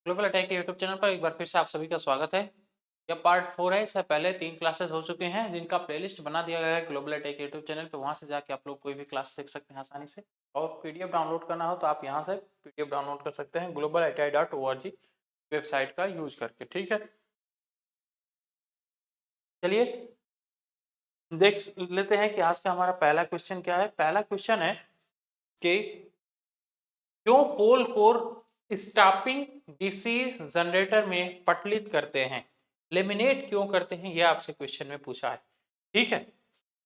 Global attack के YouTube channel पर एक बार फिर से आप सभी का स्वागत है। यह पार्ट 4 है। इससे पहले 3 क्लासेस हो चुके हैं जिनका प्लेलिस्ट बना दिया गया है ग्लोबल अटैक यूट्यूब चैनल पे। वहां से जाके आप लोग कोई भी क्लास देख सकते हैं आसानी से। और पीडीएफ डाउनलोड करना हो तो आप यहां से पीडीएफ डाउनलोड कर सकते हैं globalatai.org वेबसाइट का यूज करके। ठीक है, चलिए देख लेते हैं कि आज का हमारा पहला क्वेश्चन क्या है। पहला क्वेश्चन है कि क्यों पोल कोर स्टॉपिंग डीसी जनरेटर में पटलित करते हैं, लेमिनेट क्यों करते हैं, यह आपसे क्वेश्चन में पूछा है। ठीक है,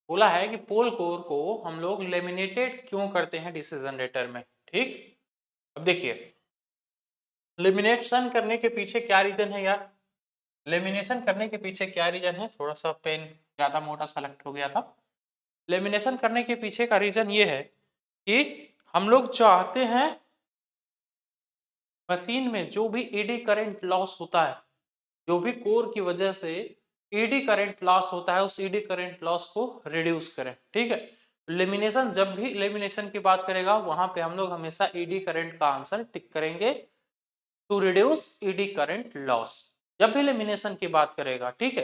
बोला है कि पोल कोर को हम लोग लेमिनेटेड क्यों करते हैं डीसी जनरेटर में। ठीक, अब देखिए लेमिनेशन करने के पीछे क्या रीजन है यार। लेमिनेशन करने के पीछे क्या रीजन है, थोड़ा सा पेन ज्यादा मोटा सेलेक्ट हो गया था। लेमिनेशन करने के पीछे का रीजन ये है कि हम लोग चाहते हैं मशीन में जो भी एडी करंट लॉस होता है, जो भी कोर की वजह से एडी करंट लॉस होता है, उस एडी करंट लॉस को रिड्यूस करें। ठीक है, लेमिनेशन जब भी लेमिनेशन की बात करेगा वहां पे हम लोग हमेशा एडी करंट का आंसर टिक करेंगे, to reduce eddy current loss. जब भी लेमिनेशन की बात करेगा, ठीक है,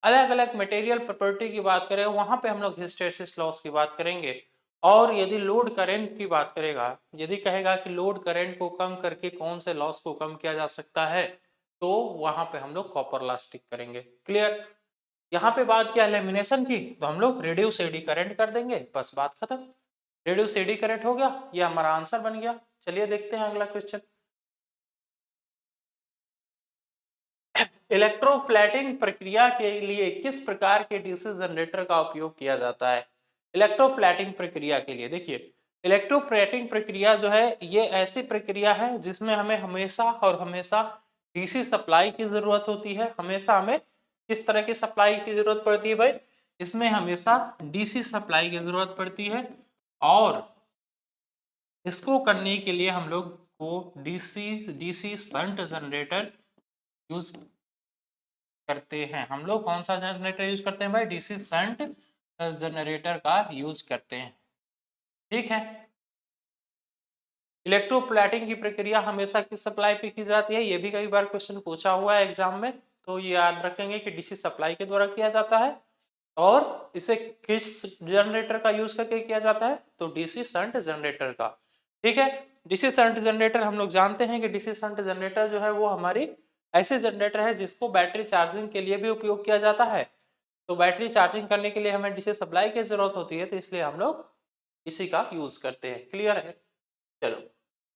अलग अलग मटेरियल प्रॉपर्टी की बात करेगा वहां पे हम लोग हिस्टैरिसीस लॉस की बात करेंगे। और यदि लोड करंट की बात करेगा, यदि कहेगा कि लोड करंट को कम करके कौन से लॉस को कम किया जा सकता है, तो वहां पे हम लोग कॉपर लॉस टिक करेंगे। क्लियर, यहाँ पे बात किया लेमिनेशन की तो हम लोग रिड्यूस एडी करंट कर देंगे, बस बात खत्म। रिड्यूस एडी करंट हो गया, ये हमारा आंसर बन गया। चलिए देखते हैं अगला क्वेश्चन। इलेक्ट्रोप्लेटिंग प्रक्रिया के लिए किस प्रकार के डीसी जनरेटर का उपयोग किया जाता है। इलेक्ट्रोप्लेटिंग प्रक्रिया के लिए देखिए, इलेक्ट्रोप्लेटिंग प्रक्रिया जो है ये ऐसी प्रक्रिया है जिसमें हमें हमेशा और हमेशा डीसी सप्लाई की जरूरत होती है। हमेशा हमें किस तरह की सप्लाई की जरूरत पड़ती है भाई, इसमें हमेशा डीसी सप्लाई की जरूरत पड़ती है। और इसको करने के लिए हम लोग को DC DC shunt generator use करते हैं। हम लोग कौन सा जनरेटर यूज करते हैं भाई, डीसी शंट जनरेटर का यूज करते हैं। ठीक है, इलेक्ट्रोप्लेटिंग की प्रक्रिया हमेशा किस सप्लाई पे की जाती है, ये भी कई बार क्वेश्चन पूछा हुआ है एग्जाम में, तो ये याद रखेंगे कि डीसी सप्लाई के द्वारा किया जाता है। और इसे किस जनरेटर का यूज करके किया जाता है, तो डीसी शंट जनरेटर का। ठीक है, डीसी शंट जनरेटर हम लोग जानते हैं कि डीसी शंट जनरेटर जो है वो हमारी ऐसे जनरेटर है जिसको बैटरी चार्जिंग के लिए भी उपयोग किया जाता है। तो बैटरी चार्जिंग करने के लिए हमें डीसी सप्लाई की जरूरत होती है, तो इसलिए हम लोग इसी का यूज करते हैं। क्लियर है, चलो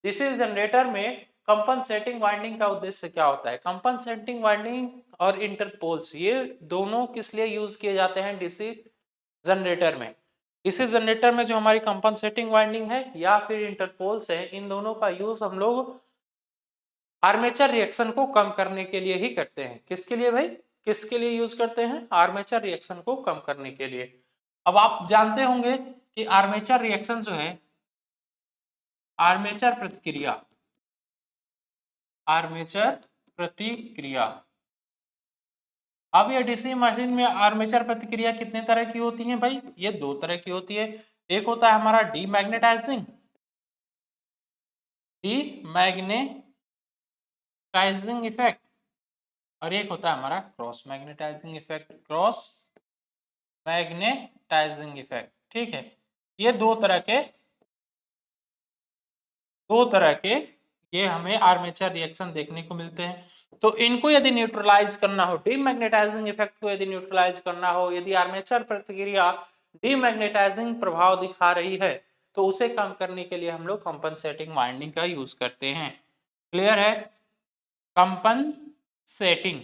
डीसी जनरेटर में कंपनसेटिंग वाइंडिंग का उद्देश्य क्या होता है। कंपनसेटिंग वाइंडिंग और इंटरपोल्स ये दोनों किस लिए यूज किए जाते हैं डीसी जनरेटर में। डीसी जनरेटर में जो हमारी कंपनसेटिंग वाइंडिंग है या फिर इंटरपोल्स है, इन दोनों का यूज हम लोग आर्मेचर रिएक्शन को कम करने के लिए ही करते हैं। किसके लिए भाई, किसके लिए यूज करते हैं, आर्मेचर रिएक्शन को कम करने के लिए। अब आप जानते होंगे कि आर्मेचर रिएक्शन जो है, आर्मेचर प्रतिक्रिया, आर्मेचर प्रतिक्रिया, अब ये डीसी मशीन में आर्मेचर प्रतिक्रिया कितने तरह की होती है भाई, ये दो तरह की होती है। एक होता है हमारा डीमैग्नेटाइजिंग, डीमैग्नेटाइजिंग इफेक्ट, और एक होता है हमारा cross magnetising effect, cross magnetising effect. ठीक है, ये दो तरह के ये हमें आर्मेचर रिएक्शन देखने को मिलते हैं। तो इनको यदि न्यूट्रलाइज करना हो, डीमैग्नेटाइजिंग इफेक्ट को यदि न्यूट्रलाइज करना हो, यदि आर्मेचर प्रतिक्रिया डीमैग्नेटाइजिंग प्रभाव दिखा रही है, तो उसे कम करने के लिए हम लोग कंपनसेटिंग वाइंडिंग का यूज करते हैं। क्लियर है, कंपनसेटिंग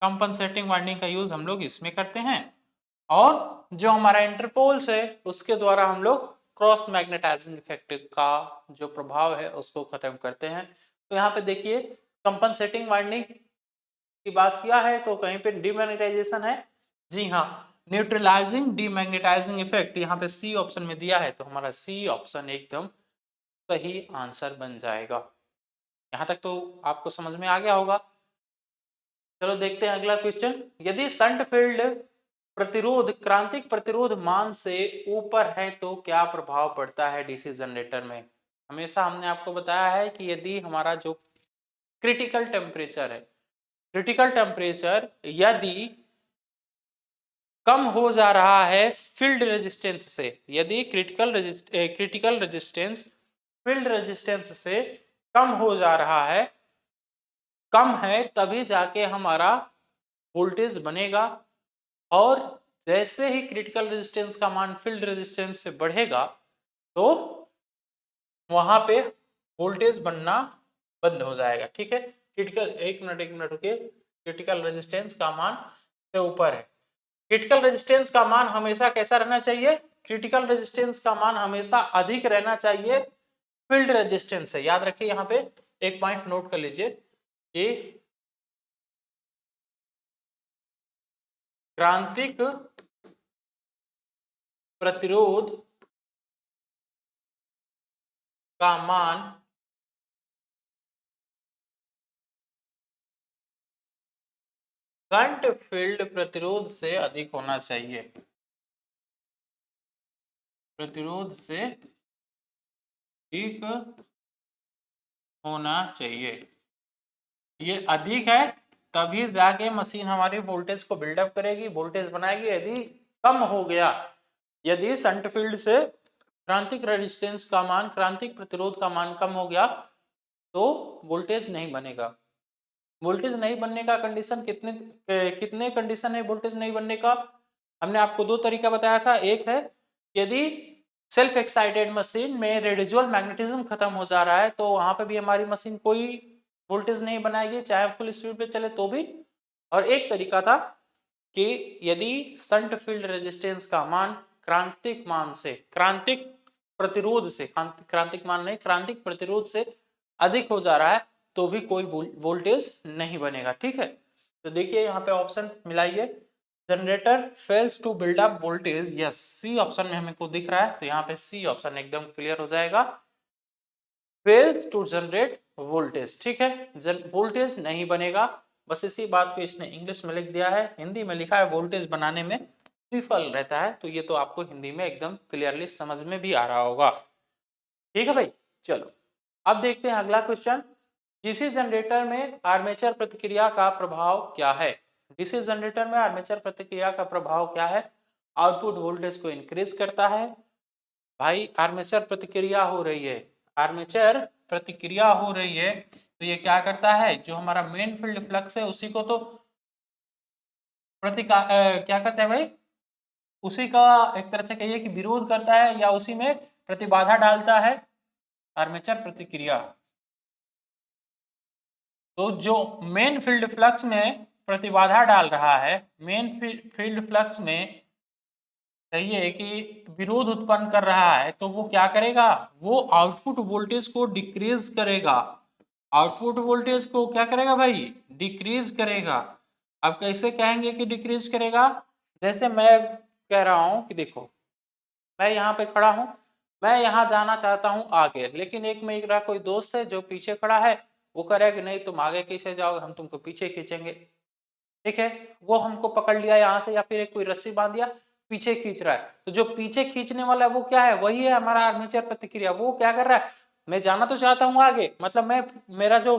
कंपनसेटिंग वाइंडिंग का यूज हम लोग इसमें करते हैं। और जो हमारा इंटरपोल्स है उसके द्वारा हम लोग क्रॉस मैग्नेटाइजिंग इफेक्ट का जो प्रभाव है उसको खत्म करते हैं। तो यहाँ पे देखिए कंपनसेटिंग वाइंडिंग की बात किया है तो कहीं पे डीमैग्नेटाइजेशन है, जी हाँ, न्यूट्रलाइजिंग डीमैग्नेटाइजिंग इफेक्ट यहाँ पे सी ऑप्शन में दिया है, तो हमारा सी ऑप्शन एकदम सही आंसर बन जाएगा। यहाँ तक तो आपको समझ में आ गया होगा। चलो देखते हैं अगला क्वेश्चन। यदि शंट फील्ड प्रतिरोध क्रांतिक प्रतिरोध मान से ऊपर है तो क्या प्रभाव पड़ता है डीसी जनरेटर में। हमेशा हमने आपको बताया है कि यदि हमारा जो क्रिटिकल टेम्परेचर है, क्रिटिकल टेम्परेचर यदि कम हो जा रहा है फील्ड रेजिस्टेंस से, यदि क्रिटिकल रेजिस्टेंस फील्ड रेजिस्टेंस से कम हो जा रहा है, कम है, तभी जाके हमारा वोल्टेज बनेगा। और जैसे ही क्रिटिकल रेजिस्टेंस का मान फील्ड रेजिस्टेंस से बढ़ेगा तो वहां पे वोल्टेज बनना बंद हो जाएगा। ठीक है, क्रिटिकल, एक मिनट रुकिए, क्रिटिकल रेजिस्टेंस का मान से ऊपर है। क्रिटिकल रेजिस्टेंस का मान हमेशा कैसा रहना चाहिए? क्रिटिकल रेजिस्टेंस का मान हमेशा अधिक रहना चाहिए फील्ड रेजिस्टेंस से। याद रखिए, यहाँ पे एक पॉइंट नोट कर लीजिए कि क्रांतिक प्रतिरोध का मान करंट फील्ड प्रतिरोध से अधिक होना चाहिए, प्रतिरोध से अधिक होना चाहिए। ये अधिक है तभी जाके मशीन हमारी वोल्टेज को बिल्डअप करेगी, वोल्टेज बनाएगी। यदि कम हो गया, यदि शंट फील्ड से क्रांतिक रेजिस्टेंस का मान, क्रांतिक प्रतिरोध का मान कम हो गया तो वोल्टेज नहीं बनेगा। वोल्टेज नहीं बनने का कंडीशन कितने कंडीशन है वोल्टेज नहीं बनने का? हमने आपको दो तरीका बताया था। एक है यदि सेल्फ एक्साइटेड मशीन में रेडिजुअल मैग्नेटिज्म खत्म हो जा रहा है तो वहां पे भी हमारी मशीन कोई वोल्टेज नहीं बनाएगी, चाहे फुल स्पीड पे चले तो भी। और एक तरीका था कि यदि शंट फील्ड रेजिस्टेंस का मान क्रांतिक मान से, क्रांतिक प्रतिरोध से, क्रांतिक मान नहीं, क्रांतिक प्रतिरोध से अधिक हो जा रहा है तो भी कोई वोल्टेज नहीं बनेगा। ठीक है, तो देखिए यहाँ पे ऑप्शन मिलाइए। Generator fails to build up voltage, yes, C option में हमको दिख रहा है, तो यहाँ पे सी ऑप्शन एकदम क्लियर हो जाएगा। फेल्स टू जनरेट वोल्टेज, ठीक है, वोल्टेज नहीं बनेगा। बस इसी बात को इसने इंग्लिश में लिख दिया है, हिंदी में लिखा है वोल्टेज बनाने में विफल रहता है। तो ये तो आपको हिंदी में एकदम क्लियरली समझ में भी आ रहा होगा। ठीक है भाई, चलो अब देखते हैं अगला क्वेश्चन। डीसी जनरेटर में आर्मेचर प्रतिक्रिया का प्रभाव क्या है? डीसी जनरेटर में आर्मेचर प्रतिक्रिया का प्रभाव क्या है? आउटपुट वोल्टेज को इंक्रीज करता है। भाई आर्मेचर प्रतिक्रिया हो रही है, आर्मेचर प्रतिक्रिया हो रही है तो ये क्या करता है, जो हमारा मेन फील्ड फ्लक्स है उसी को तो क्या करता है भाई, उसी का एक तरह से कहिए कि विरोध करता है या उसी में प्रतिबाधा डालता है आर्मेचर प्रतिक्रिया। तो जो मेन फील्ड फ्लक्स में प्रतिबाधा डाल रहा है, मेन फील्ड फ्लक्स में कहिए कि विरोध उत्पन्न कर रहा है, तो वो क्या करेगा, वो आउटपुट वोल्टेज को डिक्रीज करेगा। आउटपुट वोल्टेज को क्या करेगा भाई, डिक्रीज करेगा। अब कैसे कहेंगे कि डिक्रीज करेगा? जैसे मैं कह रहा हूं कि देखो, मैं यहाँ पे खड़ा हूं, मैं यहाँ जाना चाहता हूँ आगे, लेकिन एक मेरा कोई दोस्त है जो पीछे खड़ा है, वो कह रहा है कि नहीं तुम आगे कैसे जाओगे, हम तुमको पीछे खींचेंगे। ठीक है, वो हमको पकड़ लिया यहाँ से या फिर एक कोई रस्सी बांध दिया, पीछे खींच रहा है। तो जो पीछे खींचने वाला है वो क्या है, वही है हमारा आर्मेचर प्रतिक्रिया। वो क्या कर रहा है, मैं जाना तो चाहता हूँ आगे, मतलब मैं, मेरा जो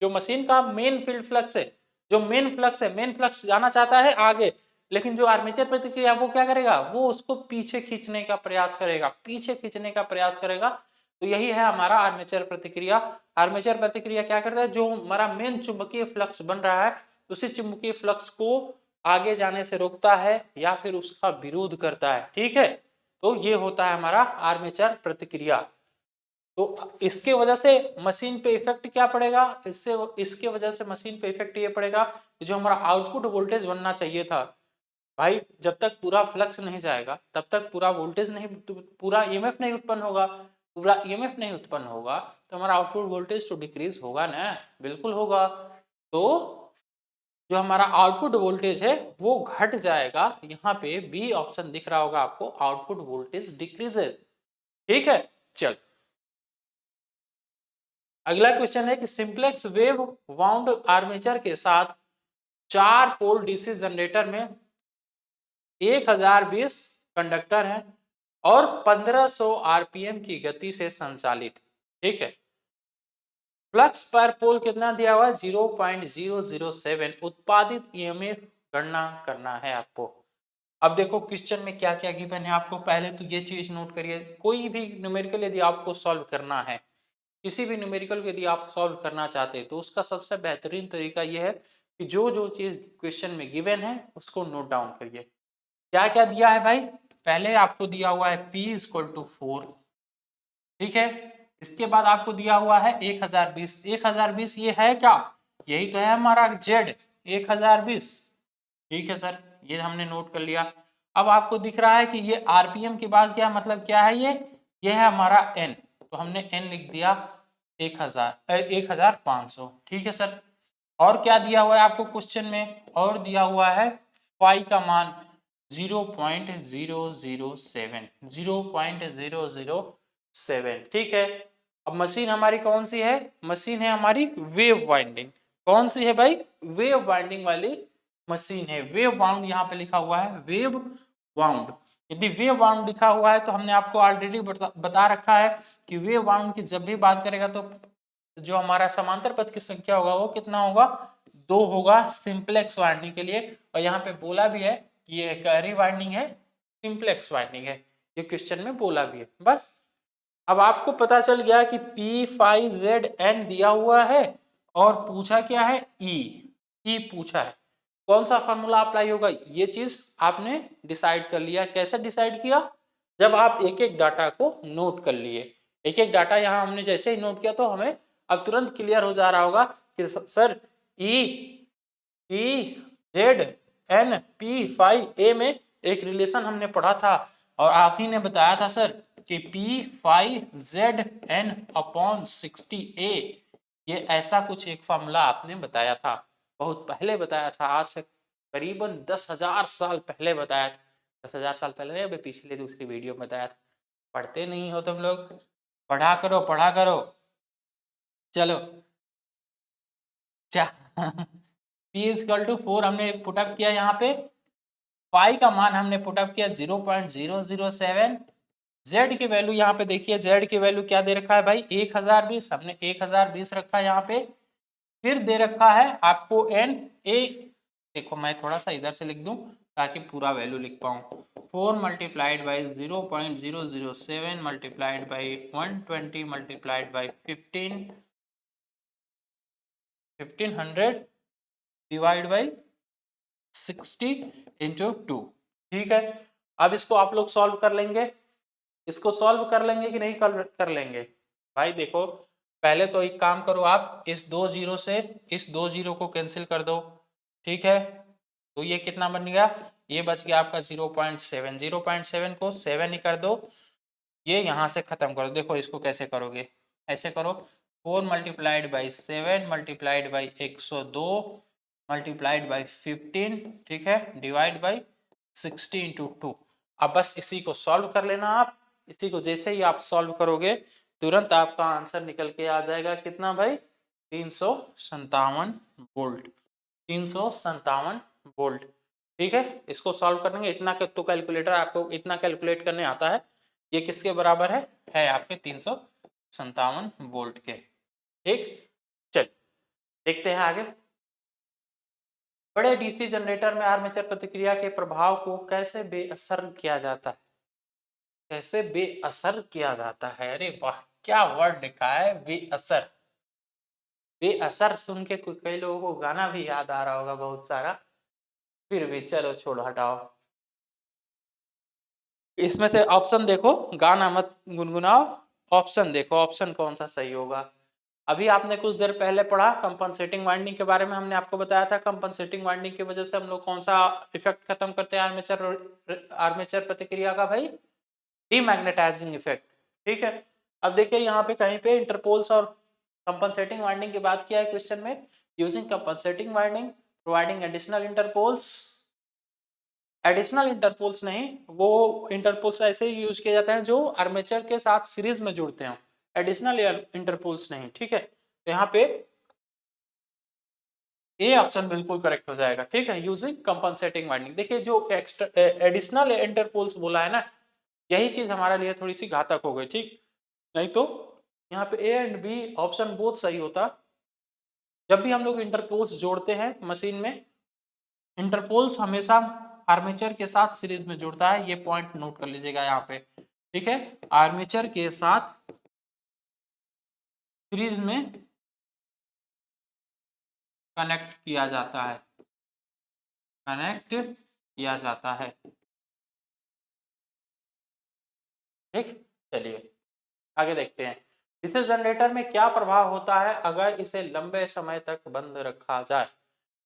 जो मशीन का मेन फील्ड फ्लक्स है, जो मेन फ्लक्स है, मेन फ्लक्स जाना चाहता है आगे, लेकिन जो आर्मेचर प्रतिक्रिया वो क्या करेगा, वो उसको पीछे खींचने का प्रयास करेगा, पीछे खींचने का प्रयास करेगा। तो यही है हमारा आर्मेचर प्रतिक्रिया। आर्मेचर प्रतिक्रिया क्या करता है, जो हमारा मेन चुंबकीय फ्लक्स बन रहा है उसी चुंबकीय फ्लक्स को आगे जाने से रोकता है या फिर उसका विरोध करता है। ठीक है, तो ये होता है हमारा आर्मेचर प्रतिक्रिया। तो इसके वजह से मशीन पे इफेक्ट क्या पड़ेगा, इसके वजह से मशीन पे इफेक्ट ये पड़ेगा कि जो हमारा आउटपुट वोल्टेज बनना चाहिए था भाई, जब तक पूरा फ्लक्स नहीं जाएगा तब तक पूरा वोल्टेज नहीं, पूरा ईएमएफ नहीं उत्पन्न होगा, पूरा ईएमएफ नहीं उत्पन्न होगा तो हमारा आउटपुट वोल्टेज तो डिक्रीज होगा ना, बिल्कुल होगा। तो जो हमारा आउटपुट वोल्टेज है वो घट जाएगा। यहाँ पे बी ऑप्शन दिख रहा होगा आपको, आउटपुट वोल्टेज डिक्रीजेज। ठीक है, चल अगला क्वेश्चन है कि सिंप्लेक्स वेव वाउंड आर्मेचर के साथ 4 पोल डीसी जनरेटर में 1020 कंडक्टर हैं, और 1500 आरपीएम की गति से संचालित। ठीक है, फ्लक्स पर पोल कितना दिया हुआ है 0.007 उत्पादित ईएमएफ गणना करना है आपको। अब देखो क्वेश्चन में क्या क्या गिवन है आपको, पहले तो ये चीज नोट करिए, कोई भी न्यूमेरिकल यदि आपको सॉल्व करना है, किसी भी न्यूमेरिकल को यदि आप सॉल्व करना चाहते हैं तो उसका सबसे बेहतरीन तरीका यह है कि जो जो चीज क्वेश्चन में गिवन है उसको नोट डाउन करिए। क्या क्या दिया है भाई, पहले आपको दिया हुआ है P = 4, ठीक है। इसके बाद आपको दिया हुआ है 1020, 1020 ये है क्या, यही तो है हमारा Z 1020, ठीक है सर, ये हमने नोट कर लिया। अब आपको दिख रहा है कि ये आरपीएम के बाद क्या मतलब क्या है, ये है हमारा N, तो हमने N लिख दिया 1500, ठीक है सर। और क्या दिया हुआ है आपको क्वेश्चन में, और दिया हुआ है फाई का मान 0.007, 0.007, ठीक है। अब मशीन हमारी कौन सी है, मशीन है हमारी वेव वाइंडिंग। कौन सी है भाई, वेव वाइंडिंग वाली मशीन है। वेव वाउंड यहाँ पे लिखा हुआ है, वेव वाउंड। यदि वेव वाउंड लिखा हुआ है तो हमने आपको ऑलरेडी बता रखा है कि वेव वाउंड की जब भी बात करेगा तो जो हमारा समांतर पथ की संख्या होगा वो कितना होगा, 2 होगा सिंपलेक्स वाइंडिंग के लिए। और यहाँ पे बोला भी है कि ये कैरी वाइंडिंग है, सिंपलेक्स वाइंडिंग है, ये क्वेश्चन में बोला भी है। बस अब आपको पता चल गया कि P5ZN दिया हुआ है और पूछा क्या है, ई पूछा है। कौन सा फॉर्मूला अप्लाई होगा ये चीज आपने डिसाइड कर लिया। कैसे डिसाइड किया, जब आप एक एक डाटा को नोट कर लिए, एक एक डाटा यहाँ हमने जैसे ही नोट किया तो हमें अब तुरंत क्लियर हो जा रहा होगा कि सर P5A में एक रिलेशन हमने पढ़ा था और आप ही ने बताया था सर कि P5ZN/60A, ये ऐसा कुछ एक फॉर्मूला आपने बताया था, बहुत पहले बताया था, आज से करीबन 10,000 साल पहले बताया था। 10,000 साल पहले नहीं, अभी पिछले दूसरी वीडियो में बताया था। पढ़ते नहीं हो तुम लोग, पढ़ा करो पढ़ा करो। चलो P = 4 हमने पुटअप किया, यहाँ पे पाई का मान हमने पुटअप किया 0.007। Z की वैल्यू यहाँ पे देखिए, Z की वैल्यू क्या दे रखा है भाई 1020, हमने 1020 रखा है यहाँ पे। फिर दे रखा है आपको N A, देखो मैं थोड़ा सा इधर से लिख दूं ताकि पूरा वैल्यू लिख पाऊं, 4 × 0.007 multiplied by 120 multiplied by 1500 divide by 60 × 2, ठीक है। अब इसको आप लोग सॉल्व कर लेंगे, इसको सॉल्व कर लेंगे कि नहीं कर लेंगे भाई। देखो पहले तो एक काम करो, आप इस 2 जीरो से इस 2 जीरो को कैंसिल कर दो, ठीक है। तो ये कितना बन गया, ये बच गया आपका 0.7, 0.7 को 7 ही कर दो, ये यहाँ से खत्म करो। देखो इसको कैसे करोगे, ऐसे करो 4 multiplied by 7 multiplied by 102 multiplied by 15, ठीक है, डिवाइड बाई 60 × 2। अब बस इसी को सॉल्व कर लेना आप, इसी को जैसे ही आप सॉल्व करोगे तुरंत आपका आंसर निकल के आ जाएगा, कितना भाई 357 वोल्ट, 357 वोल्ट, ठीक है। इसको सॉल्व करेंगे, इतना तो कैलकुलेटर आपको इतना कैलकुलेट करने आता है, ये किसके बराबर है आपके 357 वोल्ट के, ठीक। चल देखते हैं आगे। बड़े डीसी जनरेटर में आर्मेचर प्रतिक्रिया के प्रभाव को कैसे बेअसर किया जाता है, कैसे बेअसर किया जाता है, अरे वाह क्या वर्ड लिखा है बेअसर। बेअसर सुन के कई लोगों को गाना भी याद आ रहा होगा बहुत सारा, फिर भी चलो छोड़ो हटाओ। इसमें से ऑप्शन देखो, गाना मत गुनगुनाओ, ऑप्शन देखो ऑप्शन कौन सा सही होगा। अभी आपने कुछ देर पहले पढ़ा कंपनसेटिंग वाइंडिंग के बारे में, हमने आपको बताया था कंपनसेटिंग वाइंडिंग की वजह से हम लोग कौन सा इफेक्ट खत्म करते हैं आर्मेचर प्रतिक्रिया का भाई, डीमैग्नेटाइजिंग इफेक्ट, ठीक है। अब देखिए यहाँ पे कहीं पे इंटरपोल्स और कंपनसेटिंग वाइंडिंग की बात किया है क्वेश्चन में, using compensating winding providing additional Interpol's, additional Interpol's नहीं, वो इंटरपोल्स ऐसे ही यूज किए जाते हैं जो आर्मेचर के साथ सीरीज में जुड़ते हैं, एडिशनल इंटरपोल्स नहीं, ठीक है। तो यहाँ पे ए ऑप्शन बिल्कुल करेक्ट हो जाएगा, ठीक है, यूजिंग कंपनसेटिंग वाइंडिंग। देखिए जो एक्स्ट्रा एडिशनल इंटरपोल्स बोला है ना, यही चीज हमारे लिए थोड़ी सी घातक हो गई, ठीक। नहीं तो यहाँ पे A and B option both सही होता। जब भी हम लोग इंटरपोल्स जोड़ते हैं मशीन में, इंटरपोल्स हमेशा आर्मेचर के साथ सीरीज में जुड़ता है, ये पॉइंट नोट कर लीजिएगा यहाँ पे, ठीक है। आर्मेचर के साथ सीरीज में कनेक्ट किया जाता है, कनेक्ट किया जाता है, ठीक। चलिए आगे देखते हैं, डीसी जनरेटर में क्या प्रभाव होता है अगर इसे लंबे समय तक बंद रखा जाए।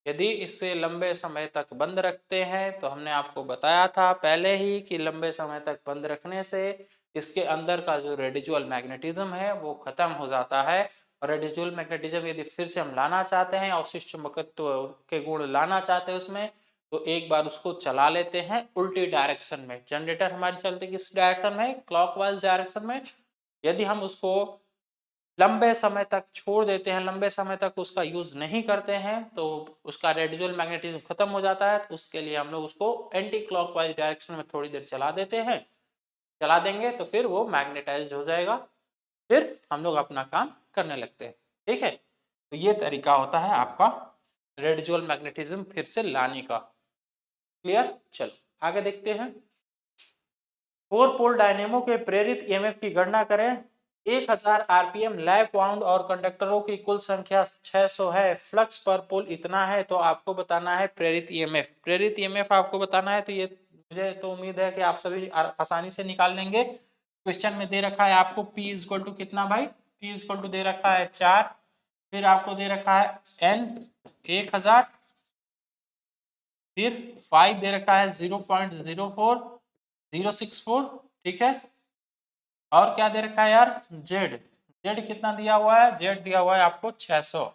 यदि इसे लंबे समय तक बंद रखते हैं तो हमने आपको बताया था पहले ही कि लंबे समय तक बंद रखने से इसके अंदर का जो रेडिजुअल मैग्नेटिज्म है वो खत्म हो जाता है। और रेडिजुअल मैग्नेटिज्म यदि फिर से हम लाना चाहते हैं, अवशिष्ट चुंबकत्व के गुण लाना चाहते हैं उसमें, तो एक बार उसको चला लेते हैं उल्टी डायरेक्शन में। जनरेटर हमारी चलती किस डायरेक्शन में, क्लॉकवाइज डायरेक्शन में। यदि हम उसको लंबे समय तक छोड़ देते हैं, लंबे समय तक उसका यूज नहीं करते हैं, तो उसका रेडिजुअल मैग्नेटिज्म खत्म हो जाता है। तो उसके लिए हम लोग उसको एंटी क्लॉकवाइज डायरेक्शन में थोड़ी देर चला देते हैं, चला देंगे तो फिर वो मैग्नेटाइज हो जाएगा, फिर हम लोग अपना काम करने लगते हैं, ठीक है। तो ये तरीका होता है आपका रेडिजुअल मैग्नेटिज्म फिर से लाने का। क्लियर, चलो आगे देखते हैं। 4 पोल डायनेमो के प्रेरित ईएमएफ की गणना करें। 1000 आरपीएम लैप वाउंड और कंडक्टरों की कुल संख्या 600 है, फ्लक्स पर पोल इतना है, तो आपको बताना है प्रेरित ईएमएफ। प्रेरित ईएमएफ आपको बताना है, तो ये मुझे तो उम्मीद है कि आप सभी आसानी से निकाल लेंगे। क्वेश्चन में दे रखा है आपको P इक्वल टू कितना भाई, P इक्वल टू दे रखा है 4, फिर आपको दे रखा है N 1000, फिर 5 दे रखा है 0.04064, ठीक है। और क्या दे रखा है यार, जेड, जेड कितना दिया हुआ है, जेड दिया हुआ है आपको 600,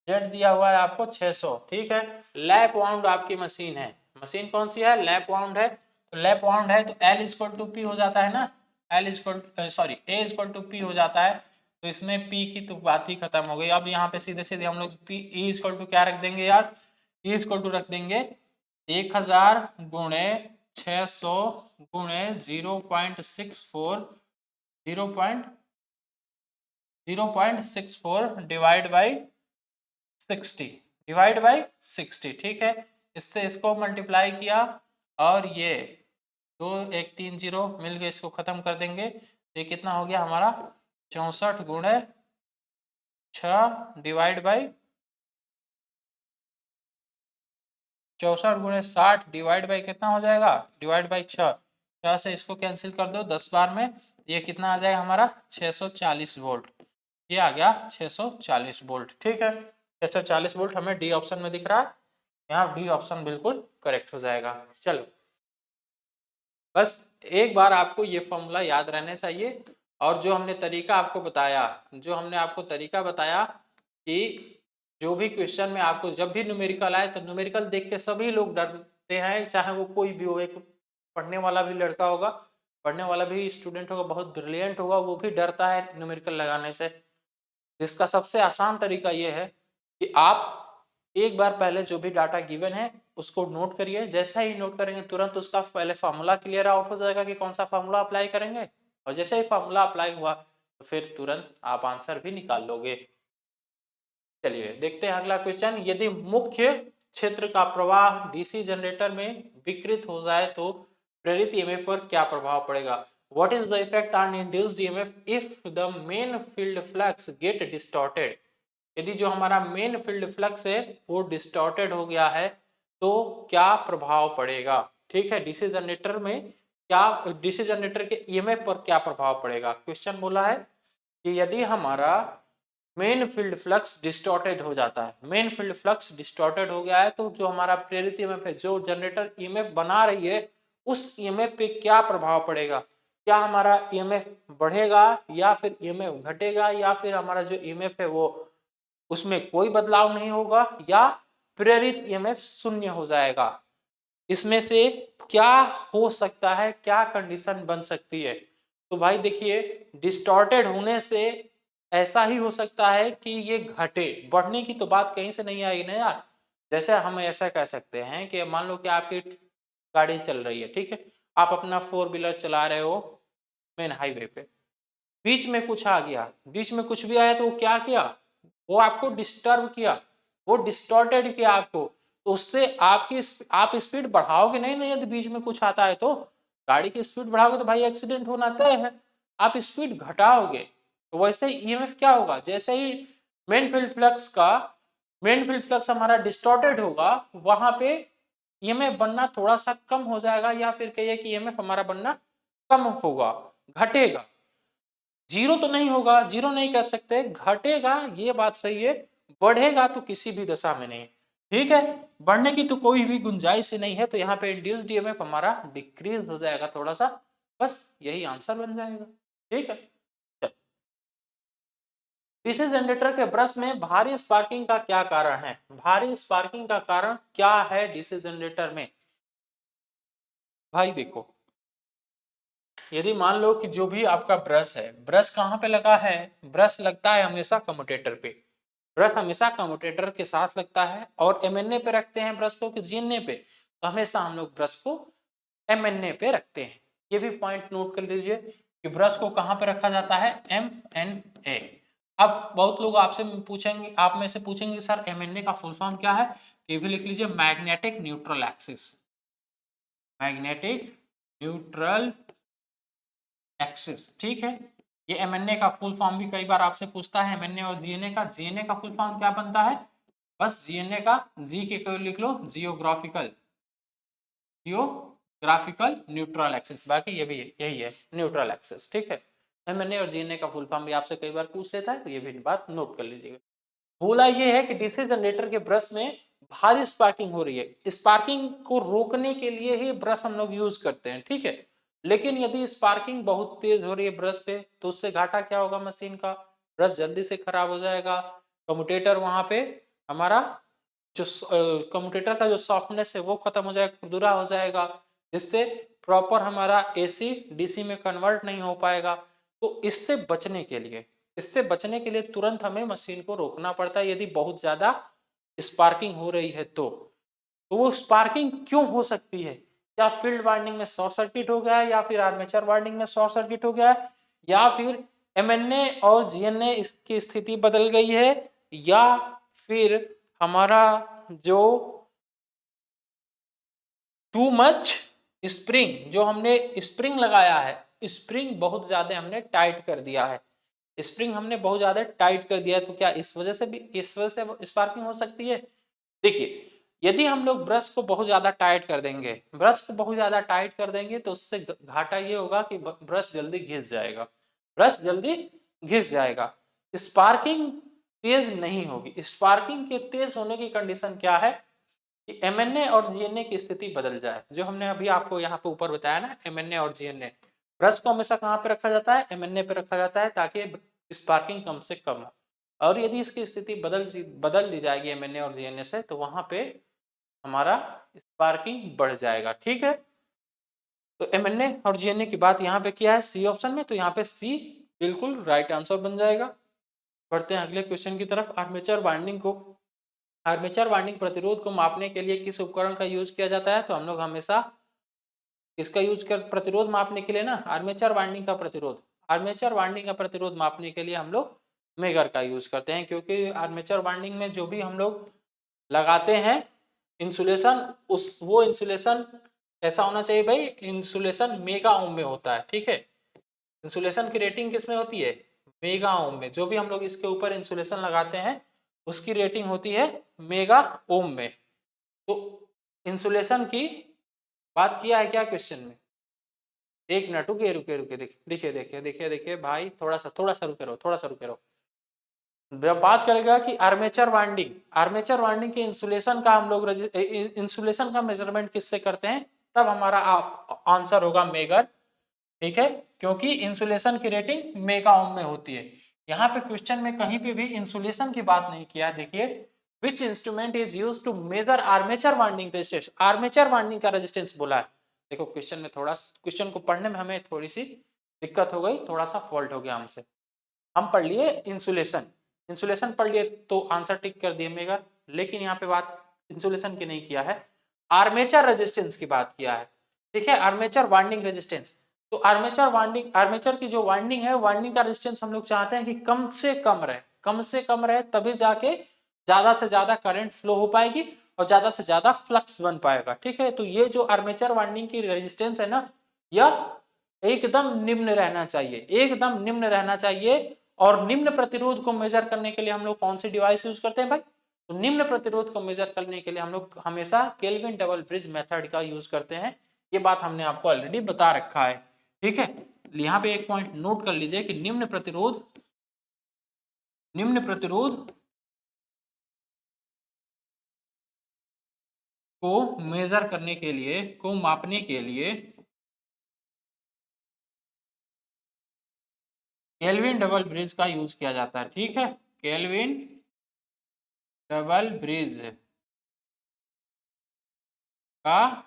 जेड दिया हुआ है आपको 600, ठीक है। लैप वाउंड आपकी मशीन है, मशीन कौन सी है, लैप वाउंड है। तो लैप वाउंड है तो एल इक्वल टू पी हो जाता है ना, L equal sorry A equal to P हो जाता है। तो इसमें पी की तो बात ही खत्म हो गई। अब यहाँ पे सीधे सीधे हम लोग पी ई इक्वल टू क्या रख देंगे यार, ई इक्वल टू रख देंगे 1000 गुणे 600 गुणे 0.64 0.64 डिवाइड बाई 60, डिवाइड बाई 60, ठीक है। इससे इसको मल्टीप्लाई किया और ये 2 1 3 0 मिल गए, इसको खत्म कर देंगे। ये कितना हो गया हमारा 64 गुणे 6 डिवाइड बाई 64 गुणे 60 डिवाइड बाई कितना हो जाएगा, डिवाइड बाई 6, 6 से इसको कैंसिल कर दो 10 बार में, ये कितना आ जाएगा हमारा 640 वोल्ट। ये आ गया 640 वोल्ट, ठीक है। 640 वोल्ट हमें डी ऑप्शन में दिख रहा है, यहाँ डी ऑप्शन बिल्कुल करेक्ट हो जाएगा। चलो बस एक बार आपको ये फॉर्मूला याद रहने चाहिए। और जो हमने तरीका आपको बताया, जो हमने आपको तरीका बताया कि जो भी क्वेश्चन में आपको जब भी न्यूमेरिकल आए तो न्यूमेरिकल देख के सभी लोग डरते हैं, चाहे वो कोई भी हो, एक पढ़ने वाला भी लड़का होगा, पढ़ने वाला भी स्टूडेंट होगा, बहुत ब्रिलियंट होगा, वो भी डरता है न्यूमेरिकल लगाने से। जिसका सबसे आसान तरीका ये है कि आप एक बार पहले जो भी डाटा गिवन है उसको नोट करिए, जैसा ही नोट करेंगे तुरंत उसका पहले फार्मूला क्लियर आउट हो जाएगा कि कौन सा फार्मूला अप्लाई करेंगे, और जैसे ही फार्मूला अप्लाई हुआ तो फिर तुरंत आप आंसर भी निकाल लोगे। चलिए देखते हैं अगला क्वेश्चन। यदि मुख्य क्षेत्र का प्रवाह डीसी जनरेटर में विकृत हो जाए तो प्रेरित ईएमएफ पर क्या प्रभाव पड़ेगा। What is the effect on induced EMF if the main field flux get distorted? यदि जो हमारा मेन फील्ड फ्लक्स है वो डिस्टॉर्टेड हो गया है तो क्या प्रभाव पड़ेगा, ठीक है। डीसी जनरेटर में क्या, डीसी जनरेटर के ईएमएफ पर क्या प्रभाव पड़ेगा। क्वेश्चन बोला है कि यदि हमारा मेन फील्ड फ्लक्स डिस्टॉर्टेड हो जाता है, मेन फील्ड फ्लक्स डिस्टॉर्टेड हो गया है, तो जो हमारा प्रेरित ईएमएफ है, जो जनरेटर ईएमएफ बना रही है, उस ईएमएफ पे क्या प्रभाव पड़ेगा। क्या हमारा ईएमएफ बढ़ेगा या फिर ईएमएफ घटेगा, या फिर हमारा जो ईएमएफ है वो उसमें कोई बदलाव नहीं होगा, या प्रेरित ईएमएफ शून्य हो जाएगा। इसमें से क्या हो सकता है, क्या कंडीशन बन सकती है। तो भाई देखिए, डिस्टॉर्टेड होने से ऐसा ही हो सकता है कि ये घटे, बढ़ने की तो बात कहीं से नहीं आएगी ना यार। जैसे हम ऐसा कह सकते हैं कि मान लो कि आपकी गाड़ी चल रही है, ठीक है, आप अपना 4 व्हीलर चला रहे हो मेन हाईवे पे, बीच में कुछ आ गया, बीच में कुछ भी आया तो वो क्या किया, वो आपको डिस्टर्ब किया, वो डिस्टॉर्टेड किया आपको, तो उससे आपकी आप स्पीड बढ़ाओगे नहीं ना, यदि बीच में कुछ आता है तो गाड़ी की स्पीड बढ़ाओगे तो भाई एक्सीडेंट होना तय है। आप स्पीड घटाओगे तो वैसे ही ईएमएफ क्या होगा, जैसे ही मेन फील्ड फ्लक्स हमारा डिस्टॉर्टेड होगा, वहां पे ईएमएफ बनना थोड़ा सा कम हो जाएगा, या फिर कहिए कि ईएमएफ हमारा बनना कम होगा, घटेगा। जीरो तो नहीं होगा, जीरो नहीं कह सकते, घटेगा ये बात सही है, बढ़ेगा तो किसी भी दशा में नहीं। ठीक है, बढ़ने की तो कोई भी गुंजाइश ही नहीं है, तो यहाँ पे इंड्यूस्ड ईएमएफ हमारा डिक्रीज हो जाएगा थोड़ा सा, बस यही आंसर बन जाएगा। ठीक है, डीसी जनरेटर के ब्रश में भारी स्पार्किंग का क्या कारण है, भारी स्पार्किंग का कारण क्या है डीसी जनरेटर में। भाई देखो, यदि मान लो कि जो भी आपका ब्रश है, ब्रश कहाँ पे लगा है, ब्रश लगता है हमेशा कम्यूटेटर पे, ब्रश हमेशा कम्यूटेटर के साथ लगता है, और एमएनए पे रखते हैं ब्रश को कि जीएनए पे, तो हमेशा हम लोग ब्रश को एमएनए पे रखते हैं। ये भी पॉइंट नोट कर लीजिए कि ब्रश को कहाँ पे रखा जाता है, एमएनए। अब बहुत लोग आपसे पूछेंगे, आप में से पूछेंगे सर एमएनए का फुल फॉर्म क्या है, ये भी लिख लीजिए, magnetic neutral axis, magnetic neutral axis. ठीक है, ये एमएनए का फुल फॉर्म भी कई बार आपसे पूछता है, एमएनए और जीएनए का, जीएनए का फुल फॉर्म क्या बनता है, बस जीएनए का जी के कोई लिख लो, जियोग्राफिकल न्यूट्रल एक्सिस, बाकी ये भी यही है, न्यूट्रल एक्सिस। ठीक है, एमएनए और जीएनए का फुल फॉर्म भी आपसे कई बार पूछ लेता है, तो ये भी बात नोट कर लीजिएगा। बोला ये है कि डीसी जनरेटर के ब्रश में भारी स्पार्किंग हो रही है, स्पार्किंग को रोकने के लिए ही ब्रश हम लोग यूज करते हैं। ठीक है, लेकिन यदि स्पार्किंग बहुत तेज हो रही है ब्रश पे, तो उससे घाटा क्या होगा मशीन का, ब्रश जल्दी से खराब हो जाएगा, कम्यूटेटर वहां पे हमारा जो कम्यूटेटर का जो सॉफ्टनेस है वो खत्म हो जाएगा, खुरदुरा हो जाएगा, जिससे प्रॉपर हमारा एसी डीसी में कन्वर्ट नहीं हो पाएगा। तो इससे बचने के लिए तुरंत हमें मशीन को रोकना पड़ता है, यदि बहुत ज्यादा स्पार्किंग हो रही है तो वो स्पार्किंग क्यों हो सकती है, या फील्ड वाइंडिंग में शॉर्ट सर्किट हो गया है, या फिर आर्मेचर वाइंडिंग में शॉर्ट सर्किट हो गया है, या फिर एमएनए और जीएनए इसकी स्थिति बदल गई है, या फिर हमारा जो टू मच स्प्रिंग, जो हमने स्प्रिंग लगाया है, स्प्रिंग बहुत ज्यादा हमने टाइट कर दिया है, स्प्रिंग हमने बहुत ज्यादा टाइट कर दिया है, तो क्या इस वजह से स्पार्किंग हो सकती है। देखिए, यदि हम लोग ब्रश को बहुत ज्यादा टाइट कर देंगे, तो उससे घाटा ये होगा कि ब्रश जल्दी घिस जाएगा, स्पार्किंग तेज नहीं होगी। स्पार्किंग के तेज होने की कंडीशन क्या है कि एमएनए और जीएनए की स्थिति बदल जाए, जो हमने अभी आपको यहाँ पे ऊपर बताया ना, एमएनए और जीएनए, ब्रश को हमेशा कहाँ पे रखा जाता है, एमएनए पे रखा जाता है, ताकि स्पार्किंग कम से कम हो। और यदि इसकी स्थिति बदल दी जाएगी एमएनए और जीएनए से, तो वहां पे हमारा स्पार्किंग बढ़ जाएगा। ठीक है, तो एमएनए और जीएनए की बात यहाँ पे किया है सी ऑप्शन में, तो यहाँ पे सी बिल्कुल राइट आंसर बन जाएगा। बढ़ते हैं अगले क्वेश्चन की तरफ। आर्मेचर वाइंडिंग प्रतिरोध को मापने के लिए किस उपकरण का यूज किया जाता है, तो हम लोग हमेशा इसका यूज कर, प्रतिरोध मापने के लिए ना, आर्मेचर वाइंडिंग का प्रतिरोध मापने के लिए हम लोग मेगर का यूज करते हैं, क्योंकि आर्मेचर वाइंडिंग में जो भी हम लोग लगाते हैं इंसुलेशन, वो इंसुलेशन ऐसा होना चाहिए भाई, इंसुलेशन मेगा ओम में होता है। ठीक है, इंसुलेशन की रेटिंग किस में होती है, मेगा ओम में, जो भी हम लोग इसके ऊपर इंसुलेशन लगाते हैं उसकी रेटिंग होती है मेगा ओम में। तो इंसुलेशन की बात किया है क्या क्वेश्चन में, एक मिनट, रुके देखिए भाई, थोड़ा सा रुके रहो। जब बात करेगा कि आर्मेचर वाइंडिंग के इंसुलेशन का हम लोग इंसुलेशन का मेजरमेंट किससे करते हैं, तब हमारा आंसर होगा मेगर। ठीक है, क्योंकि इंसुलेशन की रेटिंग मेगा ओम में होती है। यहाँ पे क्वेश्चन में कहीं पे भी इंसुलेशन की बात नहीं किया। देखिए, which instrument is use to measure armature winding resistance, armature winding का रेजिस्टेंस बोला है। देखो, क्वेश्चन को पढ़ने में हमें थोड़ी सी दिक्कत हो गई, थोड़ा सा फॉल्ट हो गया हमसे। हम पढ़ लिए इंसुलेशन पढ़ लिए तो आंसर टिक कर दिए मेगा, लेकिन यहाँ पे बात इंसुलेशन की नहीं किया है, आर्मेचर रेजिस्टेंस की बात किया है। ठीक है। आर्मेचर वाइंडिंग रेजिस्टेंस, तो आर्मेचर की जो वाइंडिंग है, वाइंडिंग का रेजिस्टेंस हम लोग चाहते हैं कि कम से कम रहे, तभी जाके ज्यादा से ज्यादा करंट फ्लो हो पाएगी और ज्यादा से ज्यादा फ्लक्स बन पाएगा। ठीक है, तो ये जो आर्मेचर वाइंडिंग की रेजिस्टेंस है ना, यह एकदम निम्न रहना चाहिए, एकदम निम्न रहना चाहिए। और निम्न प्रतिरोध को मेजर करने के लिए हम लोग कौन सी डिवाइस यूज करते हैं भाई? तो निम्न प्रतिरोध को मेजर करने के लिए हम लोग हमेशा केल्विन डबल ब्रिज मेथड का यूज करते हैं। ये बात हमने आपको ऑलरेडी बता रखा है। ठीक है, यहाँ पे एक पॉइंट नोट कर लीजिए कि निम्न प्रतिरोध को मेजर करने के लिए, को मापने के लिए केल्विन डबल ब्रिज का यूज किया जाता है। ठीक है, केल्विन डबल ब्रिज का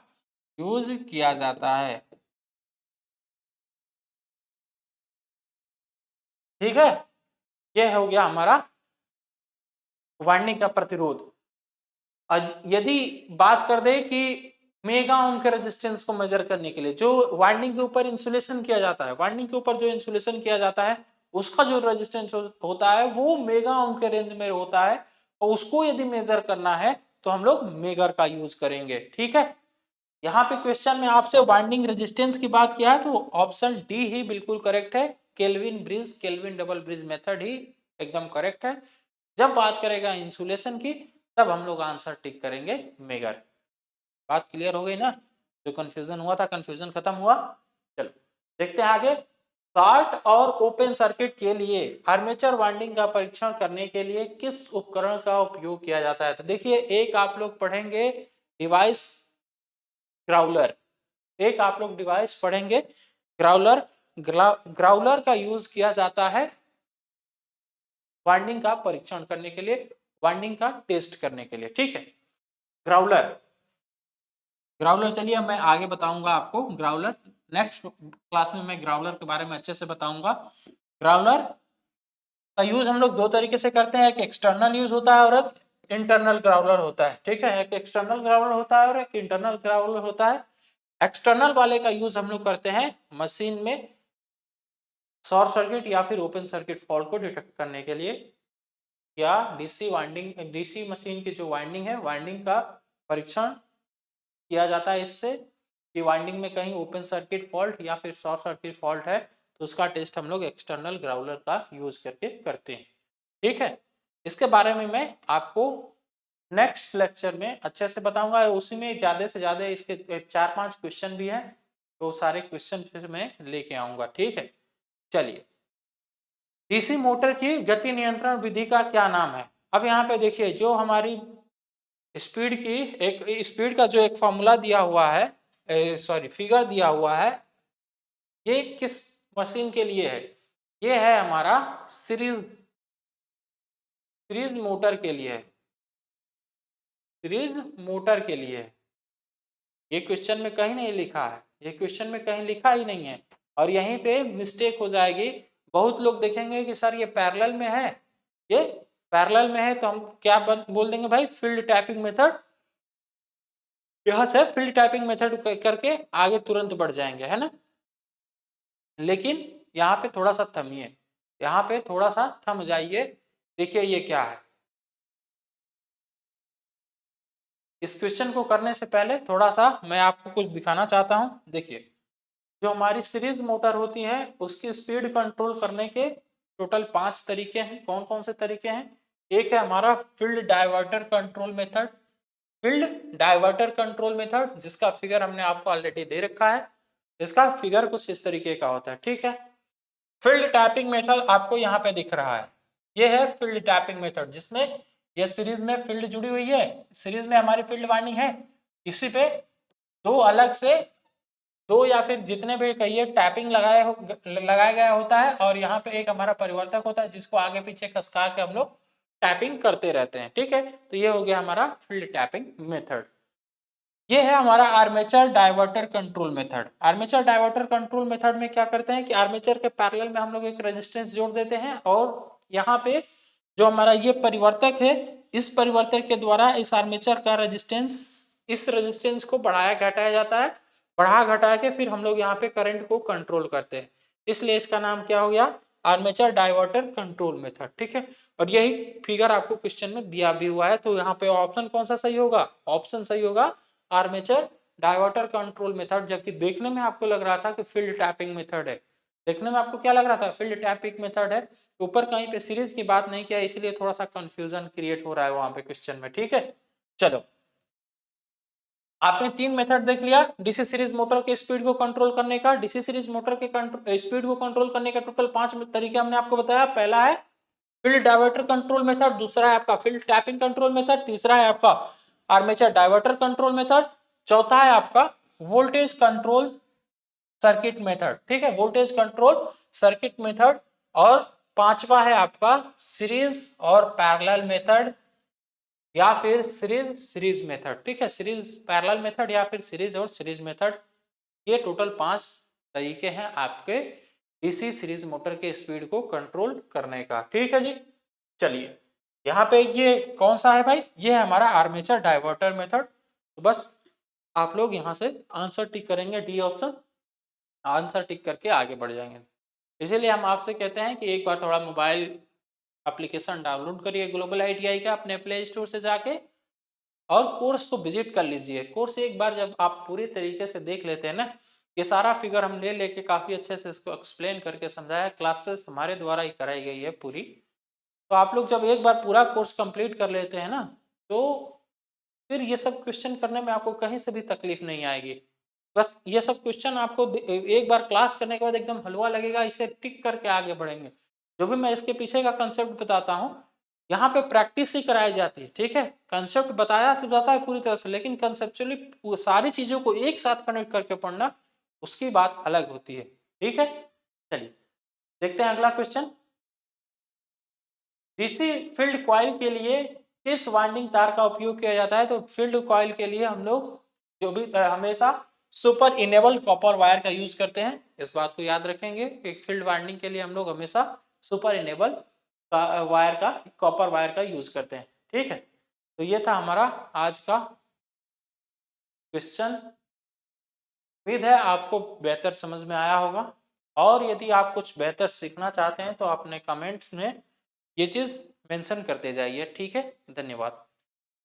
यूज किया जाता है। ठीक है, ये हो गया हमारा वाइंडिंग का प्रतिरोध। यदि बात कर दे कि मेगा ओम के रेजिस्टेंस को मेजर करने के लिए जो वाइंडिंग के ऊपर इंसुलेशन किया जाता है, वाइंडिंग के ऊपर जो इंसुलेशन किया जाता है उसका जो रेजिस्टेंस होता है वो मेगा ओम के रेंज में होता है, और उसको यदि मेजर करना है तो हम लोग मेगर का यूज करेंगे। ठीक है, यहाँ पे क्वेश्चन में आपसे वाइंडिंग रेजिस्टेंस की बात किया है तो ऑप्शन डी ही बिल्कुल करेक्ट है, केल्विन डबल ब्रिज मेथड ही एकदम करेक्ट है। जब बात करेगा इंसुलेशन की तब हम लोग आंसर टिक करेंगे मेगर। बात क्लियर हो गई ना? जो कंफ्यूजन हुआ था, कंफ्यूजन खत्म हुआ। चलो देखते हैं आगे। शॉर्ट और ओपन सर्किट के लिए आर्मेचर वाइंडिंग का परीक्षण करने के लिए किस उपकरण का उपयोग किया जाता है? तो देखिए, एक आप लोग पढ़ेंगे डिवाइस ग्राउलर, एक आप लोग डिवाइस पढ़ेंगे ग्राउलर। ग्राउलर का यूज किया जाता है वाइंडिंग का परीक्षण करने के लिए, वाइंडिंग का टेस्ट करने के लिए। ठीक है, ग्राउलर चलिए मैं आगे बताऊंगा आपको। ग्राउलर नेक्स्ट क्लास में मैं ग्राउलर के बारे में अच्छे से बताऊंगा। ग्राउलर का यूज हम लोग दो तरीके से करते हैं, एक एक्सटर्नल यूज होता है और एक इंटरनल ग्राउलर होता है। ठीक है, एक एक्सटर्नल ग्राउलर होता है और एक इंटरनल ग्राउलर होता है। एक्सटर्नल वाले का यूज हम लोग करते हैं मशीन में शॉर्ट सर्किट या फिर ओपन सर्किट फॉल्ट को डिटेक्ट करने के लिए, या डीसी मशीन की जो वाइंडिंग है, वाइंडिंग का परीक्षण किया जाता है इससे कि वाइंडिंग में कहीं ओपन सर्किट फॉल्ट या फिर शॉर्ट सर्किट फॉल्ट है, तो उसका टेस्ट हम लोग एक्सटर्नल ग्राउलर का यूज करके करते हैं। ठीक है, इसके बारे में मैं आपको नेक्स्ट लेक्चर में अच्छे से बताऊंगा। उसी में ज्यादा से ज्यादा इसके 4-5 क्वेश्चन भी हैं, तो सारे क्वेश्चन फिर मैं लेके आऊंगा। ठीक है, चलिए डीसी मोटर की गति नियंत्रण विधि का क्या नाम है? अब यहाँ पे देखिए, जो हमारी स्पीड का जो एक फॉर्मूला दिया हुआ है, सॉरी फिगर दिया हुआ है, ये किस मशीन के लिए है? ये है हमारा सीरीज मोटर के लिए है, सीरीज मोटर के लिए है। ये क्वेश्चन में कहीं नहीं लिखा है, ये क्वेश्चन में कहीं लिखा ही नहीं है, और यहीं पे मिस्टेक हो जाएगी। बहुत लोग देखेंगे कि सर ये पैरेलल में है, ये पैरेलल में है, तो हम क्या बोल देंगे भाई? Field tapping method. यहां से फील्ड टैपिंग मेथड करके आगे तुरंत बढ़ जाएंगे, है ना? लेकिन यहाँ पे थोड़ा सा थमिए, यहाँ पे थोड़ा सा थम जाइए। देखिए ये क्या है, इस क्वेश्चन को करने से पहले थोड़ा सा मैं आपको कुछ दिखाना चाहता हूँ। देखिए, जो हमारी सीरीज मोटर होती है उसकी स्पीड कंट्रोल करने के टोटल 5 तरीके हैं। कौन कौन से तरीके हैं? एक है हमारा फील्ड डाइवर्टर कंट्रोल मेथड, जिसका फिगर हमने आपको ऑलरेडी दे रखा है। इसका फिगर कुछ इस तरीके का होता है। ठीक है, फील्ड टैपिंग मेथड आपको यहाँ पे दिख रहा है, ये है फील्ड टैपिंग मेथड, जिसमें ये सीरीज में फील्ड जुड़ी हुई है, सीरीज में हमारी फील्ड वाइंडिंग है। इसी पे दो अलग से, दो या फिर जितने भी कहिए टैपिंग लगाया गया होता है, और यहाँ पे एक हमारा परिवर्तक होता है जिसको आगे पीछे खसका के हम लोग टैपिंग करते रहते हैं। ठीक है, तो ये हो गया हमारा फील्ड टैपिंग मेथड। ये है हमारा armature diverter control method. Armature diverter control method में क्या करते हैं कि आर्मेचर के पैरेलल में हम लोग एक रेजिस्टेंस जोड़ देते हैं, और यहाँ पे जो हमारा ये परिवर्तक है, इस परिवर्तक के द्वारा इस आर्मेचर का रेजिस्टेंस, इस रेजिस्टेंस को बढ़ाया घटाया जाता है, बढ़ा घटा के फिर हम लोग यहाँ पे करंट को कंट्रोल करते हैं, इसलिए इसका नाम क्या हो गया, आर्मेचर डाइवर्टर कंट्रोल मेथड। ठीक है, और यही फिगर आपको क्वेश्चन में दिया भी हुआ है, तो यहाँ पे ऑप्शन कौन सा सही होगा, ऑप्शन सही होगा आर्मेचर डाइवर्टर कंट्रोल मेथड। जबकि देखने में आपको लग रहा था कि फील्ड टैपिंग मेथड है, देखने में आपको क्या लग रहा था, फील्ड टैपिंग मेथड है, ऊपर कहीं पे सीरीज की बात नहीं किया, इसलिए थोड़ा सा कंफ्यूजन क्रिएट हो रहा है वहां पे क्वेश्चन में। ठीक है, चलो आपने 3 मेथड देख लिया डीसी सीरीज मोटर के स्पीड को कंट्रोल करने का। डीसी सीरीज मोटर के स्पीड को कंट्रोल करने का टोटल 5 तरीके हमने आपको बताया। पहला है फील्ड डाइवर्टर कंट्रोल मेथड, दूसरा है आपका फील्ड टैपिंग कंट्रोल मेथड, तीसरा है आपका आर्मेचर डाइवर्टर कंट्रोल मेथड, चौथा है आपका वोल्टेज कंट्रोल सर्किट मेथड। ठीक है, वोल्टेज कंट्रोल सर्किट मेथड, और पांचवा है आपका सीरीज और पैरेलल मेथड या फिर सीरीज मेथड। ठीक है, सीरीज पैरेलल मेथड या फिर सीरीज और सीरीज मेथड, ये टोटल 5 तरीके हैं आपके डीसी सीरीज मोटर के स्पीड को कंट्रोल करने का। ठीक है जी, चलिए यहाँ पे ये कौन सा है भाई, ये है हमारा आर्मेचर डाइवर्टर मेथड। तो बस आप लोग यहाँ से आंसर टिक करेंगे, डी ऑप्शन आंसर टिक करके आगे बढ़ जाएंगे। इसीलिए हम आपसे कहते हैं कि एक बार थोड़ा मोबाइल एप्लीकेशन डाउनलोड करिए ग्लोबल आईटीआई का अपने प्ले स्टोर से जाके, और कोर्स को विजिट कर लीजिए। कोर्स एक बार जब आप पूरी तरीके से देख लेते हैं ना, ये सारा फिगर हम ले लेके काफ़ी अच्छे से इसको एक्सप्लेन करके समझाया, क्लासेस हमारे द्वारा ही कराई गई है पूरी। तो आप लोग जब एक बार पूरा कोर्स कंप्लीट कर लेते हैं ना, तो फिर ये सब क्वेश्चन करने में आपको कहीं से भी तकलीफ नहीं आएगी। बस ये सब क्वेश्चन आपको एक बार क्लास करने के बाद एकदम हलवा लगेगा, इसे टिक करके आगे बढ़ेंगे। जो भी मैं इसके पीछे का कंसेप्ट बताता हूँ, यहाँ पे प्रैक्टिस ही कराई जाती है। ठीक है, कंसेप्ट बताया तो जाता है पूरी तरह से, लेकिन कंसेप्चुअली सारी चीजों को एक साथ कनेक्ट करके पढ़ना, उसकी बात अलग होती है। ठीक है, चलिए देखते हैं अगला क्वेश्चन। डीसी फील्ड कॉइल के लिए किस वाइंडिंग तार का उपयोग किया जाता है, तो फील्ड कॉइल के लिए हम लोग जो भी हमेशा सुपर इनेबल कॉपर वायर का यूज करते हैं, इस बात को याद रखेंगे कि फील्ड वाइंडिंग के लिए हम लोग हमेशा सुपर इनेबल वायर का कॉपर वायर का यूज करते हैं। ठीक है, तो ये था हमारा आज का क्वेश्चन। उम्मीद है आपको बेहतर समझ में आया होगा, और यदि आप कुछ बेहतर सीखना चाहते हैं तो अपने कमेंट्स में ये चीज मेंशन करते जाइए। ठीक है, धन्यवाद।